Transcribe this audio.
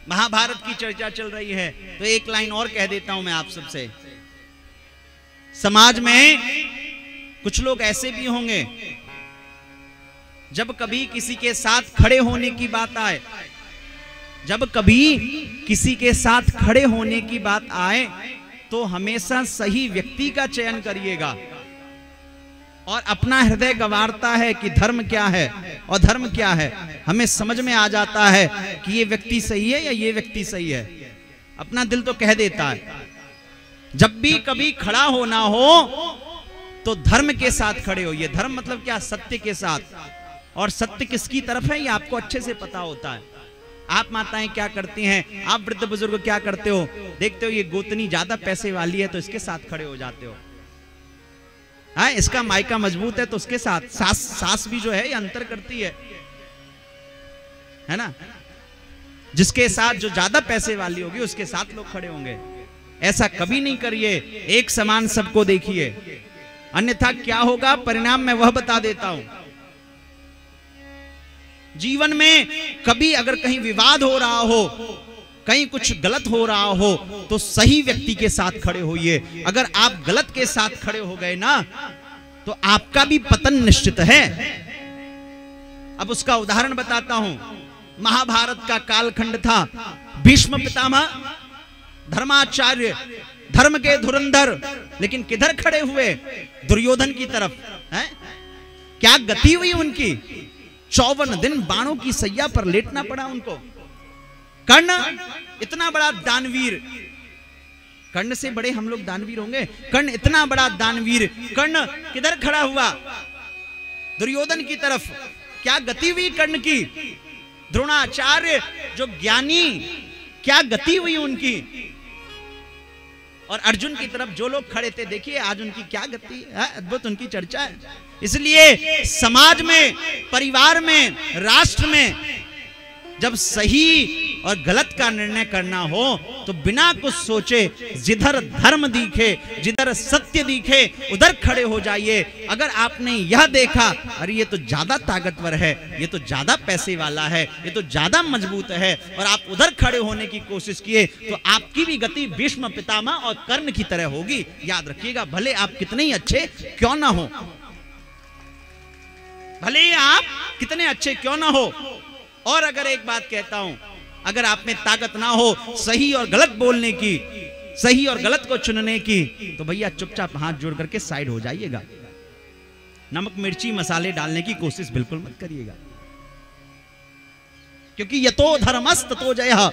महाभारत की चर्चा चल रही है तो एक लाइन और कह देता हूं मैं आप सबसे। समाज में कुछ लोग ऐसे भी होंगे, जब कभी किसी के साथ खड़े होने की बात आए, जब कभी किसी के साथ खड़े होने की बात आए तो हमेशा सही व्यक्ति का चयन करिएगा और अपना हृदय गंवारता है कि धर्म क्या है और धर्म क्या है। हमें समझ में आ जाता है कि ये व्यक्ति सही है या ये व्यक्ति सही है, अपना दिल तो कह देता है। जब भी कभी खड़ा होना हो तो धर्म के साथ खड़े होइए। धर्म मतलब क्या? सत्य के साथ। और सत्य किसकी तरफ है ये आपको अच्छे से पता होता है। आप माताएं क्या करती हैं, आप वृद्ध बुजुर्ग क्या करते हो, देखते हो ये गोतनी ज्यादा पैसे वाली है तो इसके साथ खड़े हो जाते हो। हाँ, इसका मायका मजबूत है तो उसके साथ। सास भी जो है ये अंतर करती है ना। जिसके साथ जो ज्यादा पैसे वाली होगी उसके साथ लोग खड़े होंगे। ऐसा कभी नहीं करिए, एक समान सबको देखिए, अन्यथा क्या होगा परिणाम मैं वह बता देता हूं। जीवन में कभी अगर कहीं विवाद हो रहा हो, कहीं कुछ गलत हो रहा हो तो सही व्यक्ति के साथ खड़े होइए। अगर आप गलत के साथ खड़े हो गए ना तो आपका भी पतन निश्चित है। अब उसका उदाहरण बताता हूं। महाभारत का कालखंड था, भीष्म पितामह धर्माचार्य, धर्म के धुरंधर, लेकिन किधर खड़े हुए? दुर्योधन की तरफ है। क्या गति हुई उनकी? 54 दिन बाणों की सैया पर लेटना पड़ा उनको। कर्ण इतना बड़ा दानवीर, कर्ण से बड़े हम लोग दानवीर होंगे। कर्ण इतना बड़ा दानवीर, कर्ण किधर खड़ा हुआ? दुर्योधन की तरफ। क्या गति हुई कर्ण की? द्रोणाचार्य जो ज्ञानी, क्या गति हुई उनकी? और अर्जुन की तरफ जो लोग खड़े थे, देखिए आज उनकी क्या गति है, अद्भुत उनकी चर्चा है। इसलिए समाज में, परिवार में, राष्ट्र में जब सही और गलत का निर्णय करना हो तो बिना कुछ सोचे जिधर धर्म दिखे, जिधर सत्य दिखे उधर खड़े हो जाइए। अगर आपने यह देखा अरे ये तो ज्यादा ताकतवर है, ये तो ज्यादा पैसे वाला है, ये तो ज्यादा मजबूत है, और आप उधर खड़े होने की कोशिश किए तो आपकी भी गति भीष्म पितामह और कर्ण की तरह होगी। याद रखिएगा, भले आप कितने ही अच्छे क्यों ना हो, भले ही आप कितने अच्छे क्यों ना हो। और अगर एक बात कहता हूं, अगर आप में ताकत ना हो सही और गलत बोलने की, सही और गलत को चुनने की, तो भैया चुपचाप हाथ जोड़ करके साइड हो जाइएगा। नमक मिर्ची मसाले डालने की कोशिश बिल्कुल मत करिएगा, क्योंकि यतो धर्मस् ततो जयः।